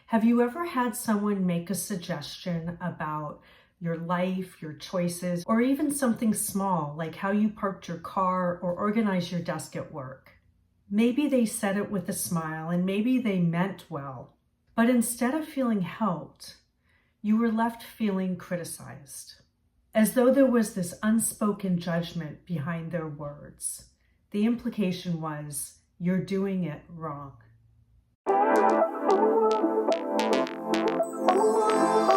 Have you ever had someone make a suggestion about your life, your choices, or even something small like how you parked your car or organized your desk at work? Maybe they said it with a smile and maybe they meant well, but instead of feeling helped, you were left feeling criticized, as though there was this unspoken judgment behind their words. The implication was, you're doing it wrong.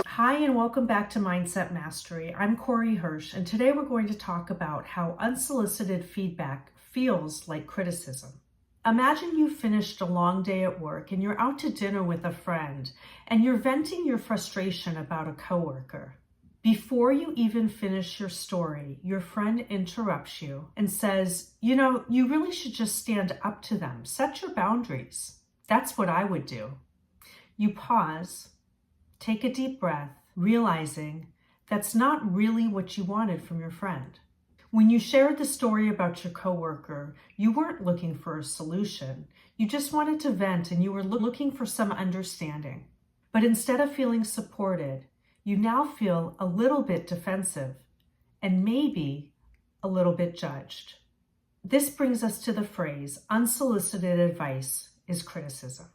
Hi, and welcome back to Mindset Mastery. I'm Corey Hirsch, and today we're going to talk about how unsolicited feedback feels like criticism. Imagine you finished a long day at work and you're out to dinner with a friend, and you're venting your frustration about a coworker. Before you even finish your story, your friend interrupts you and says, you really should just stand up to them. Set your boundaries. That's what I would do. You pause, take a deep breath, realizing that's not really what you wanted from your friend. When you shared the story about your coworker, you weren't looking for a solution. You just wanted to vent and you were looking for some understanding. But instead of feeling supported, you now feel a little bit defensive and maybe a little bit judged. This brings us to the phrase, unsolicited advice is criticism.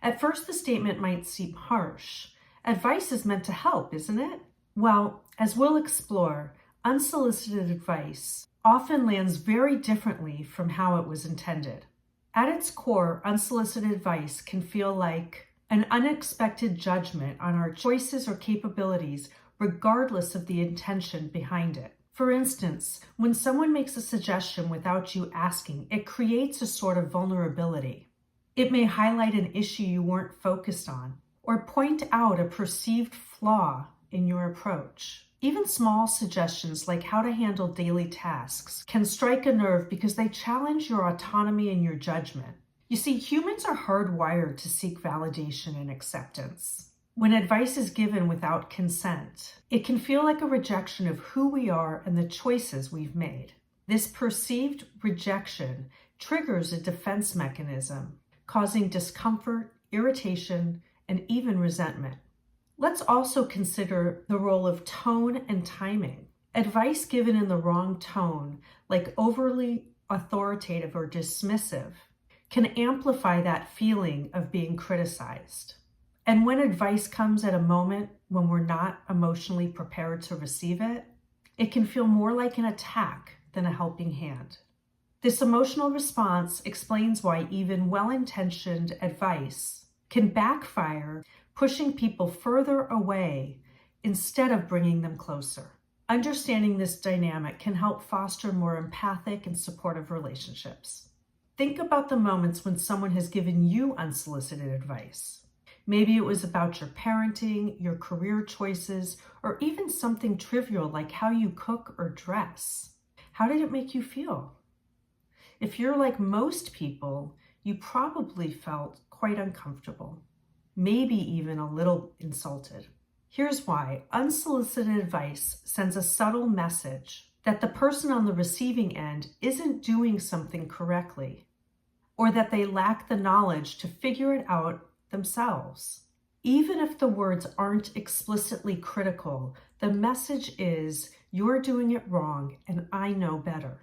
At first, the statement might seem harsh. Advice is meant to help, isn't it? Well, as we'll explore, unsolicited advice often lands very differently from how it was intended. At its core, unsolicited advice can feel like an unexpected judgment on our choices or capabilities, regardless of the intention behind it. For instance, when someone makes a suggestion without you asking, it creates a sort of vulnerability. It may highlight an issue you weren't focused on, or point out a perceived flaw in your approach. Even small suggestions like how to handle daily tasks can strike a nerve because they challenge your autonomy and your judgment. You see, humans are hardwired to seek validation and acceptance. When advice is given without consent, it can feel like a rejection of who we are and the choices we've made. This perceived rejection triggers a defense mechanism, causing discomfort, irritation, and even resentment. Let's also consider the role of tone and timing. Advice given in the wrong tone, like overly authoritative or dismissive, can amplify that feeling of being criticized. And when advice comes at a moment when we're not emotionally prepared to receive it, it can feel more like an attack than a helping hand. This emotional response explains why even well-intentioned advice can backfire, pushing people further away instead of bringing them closer. Understanding this dynamic can help foster more empathic and supportive relationships. Think about the moments when someone has given you unsolicited advice. Maybe it was about your parenting, your career choices, or even something trivial like how you cook or dress. How did it make you feel? If you're like most people, you probably felt quite uncomfortable, maybe even a little insulted. Here's why. Unsolicited advice sends a subtle message that the person on the receiving end isn't doing something correctly, or that they lack the knowledge to figure it out themselves. Even if the words aren't explicitly critical, the message is, you're doing it wrong and I know better.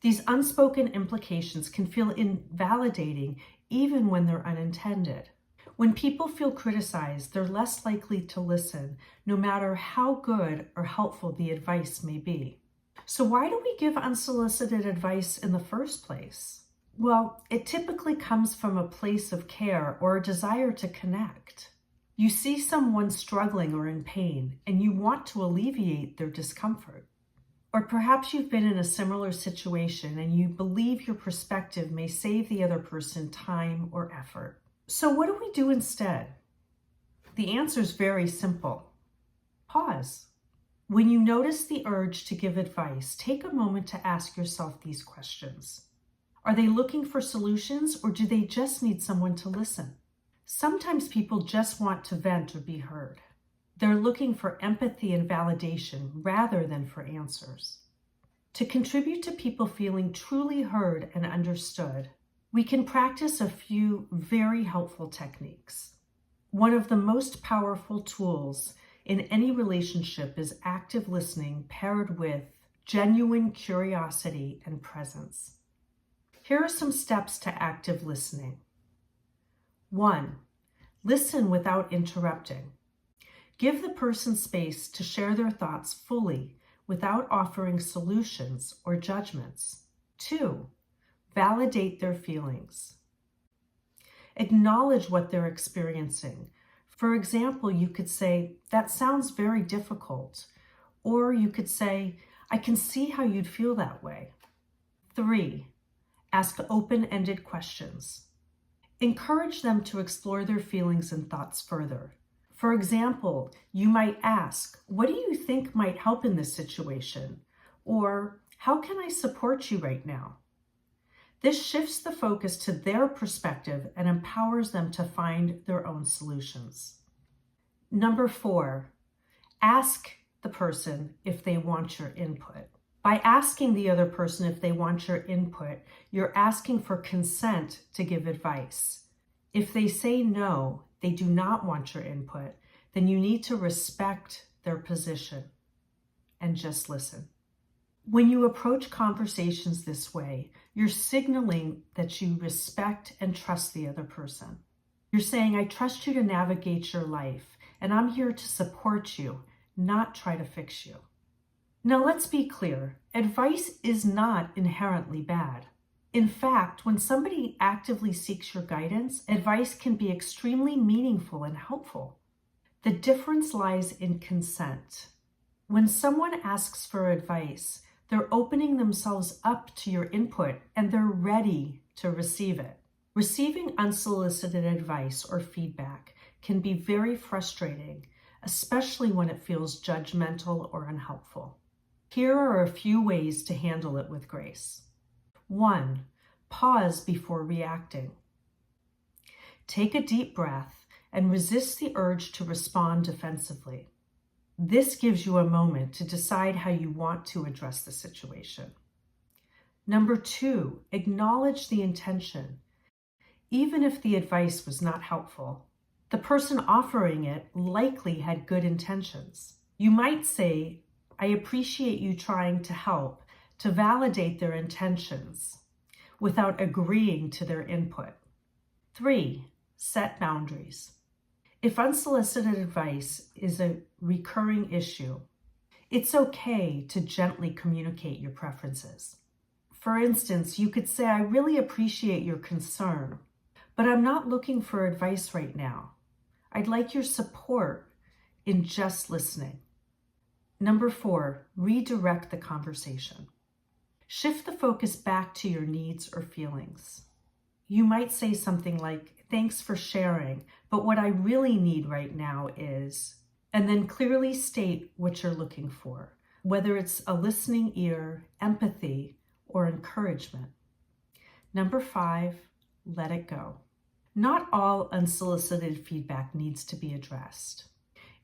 These unspoken implications can feel invalidating even when they're unintended. When people feel criticized, they're less likely to listen, no matter how good or helpful the advice may be. So why do we give unsolicited advice in the first place? Well, it typically comes from a place of care or a desire to connect. You see someone struggling or in pain, and you want to alleviate their discomfort. Or perhaps you've been in a similar situation and you believe your perspective may save the other person time or effort. So what do we do instead? The answer is very simple. Pause. When you notice the urge to give advice, take a moment to ask yourself these questions. Are they looking for solutions, or do they just need someone to listen? Sometimes people just want to vent or be heard. They're looking for empathy and validation rather than for answers. To contribute to people feeling truly heard and understood, we can practice a few very helpful techniques. One of the most powerful tools in any relationship is active listening paired with genuine curiosity and presence. Here are some steps to active listening. 1. Listen without interrupting. Give the person space to share their thoughts fully without offering solutions or judgments. 2. Validate their feelings. Acknowledge what they're experiencing. For example, you could say, "That sounds very difficult." Or you could say, "I can see how you'd feel that way." 3. Ask open-ended questions. Encourage them to explore their feelings and thoughts further. For example, you might ask, "What do you think might help in this situation?" Or, "How can I support you right now?" This shifts the focus to their perspective and empowers them to find their own solutions. 4, ask the person if they want your input. By asking the other person if they want your input, you're asking for consent to give advice. If they say no, they do not want your input, then you need to respect their position and just listen. When you approach conversations this way, you're signaling that you respect and trust the other person. You're saying, "I trust you to navigate your life, and I'm here to support you, not try to fix you." Now, let's be clear. Advice is not inherently bad. In fact, when somebody actively seeks your guidance, advice can be extremely meaningful and helpful. The difference lies in consent. When someone asks for advice, they're opening themselves up to your input and they're ready to receive it. Receiving unsolicited advice or feedback can be very frustrating, especially when it feels judgmental or unhelpful. Here are a few ways to handle it with grace. 1. Pause before reacting. Take a deep breath and resist the urge to respond defensively. This gives you a moment to decide how you want to address the situation. 2, acknowledge the intention. Even if the advice was not helpful, the person offering it likely had good intentions. You might say, "I appreciate you trying to help," to validate their intentions without agreeing to their input. 3, set boundaries. If unsolicited advice is a recurring issue, it's okay to gently communicate your preferences. For instance, you could say, "I really appreciate your concern, but I'm not looking for advice right now. I'd like your support in just listening." 4, redirect the conversation. Shift the focus back to your needs or feelings. You might say something like, "Thanks for sharing, but what I really need right now is," and then clearly state what you're looking for, whether it's a listening ear, empathy, or encouragement. 5, let it go. Not all unsolicited feedback needs to be addressed.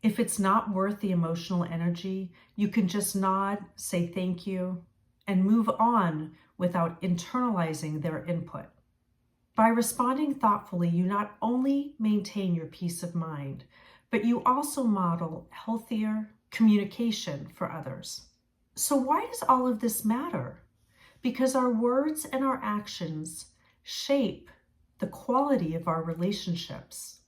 If it's not worth the emotional energy, you can just nod, say thank you, and move on without internalizing their input. By responding thoughtfully, you not only maintain your peace of mind, but you also model healthier communication for others. So why does all of this matter? Because our words and our actions shape the quality of our relationships.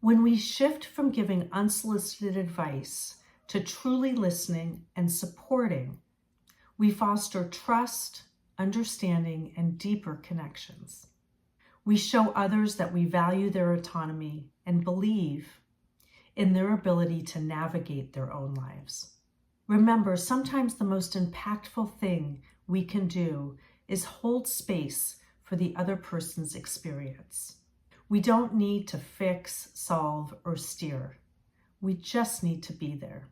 When we shift from giving unsolicited advice to truly listening and supporting, we foster trust, understanding, and deeper connections. We show others that we value their autonomy and believe in their ability to navigate their own lives. Remember, sometimes the most impactful thing we can do is hold space for the other person's experience. We don't need to fix, solve, or steer. We just need to be there.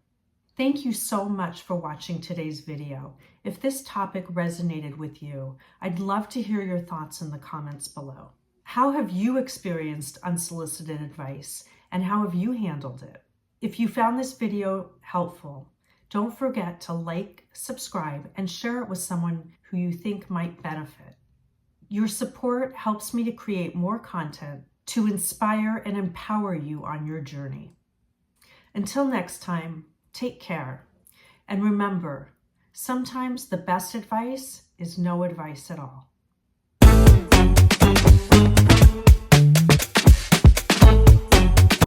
Thank you so much for watching today's video. If this topic resonated with you, I'd love to hear your thoughts in the comments below. How have you experienced unsolicited advice, and how have you handled it? If you found this video helpful, don't forget to like, subscribe, and share it with someone who you think might benefit. Your support helps me to create more content to inspire and empower you on your journey. Until next time, take care. And remember, sometimes the best advice is no advice at all.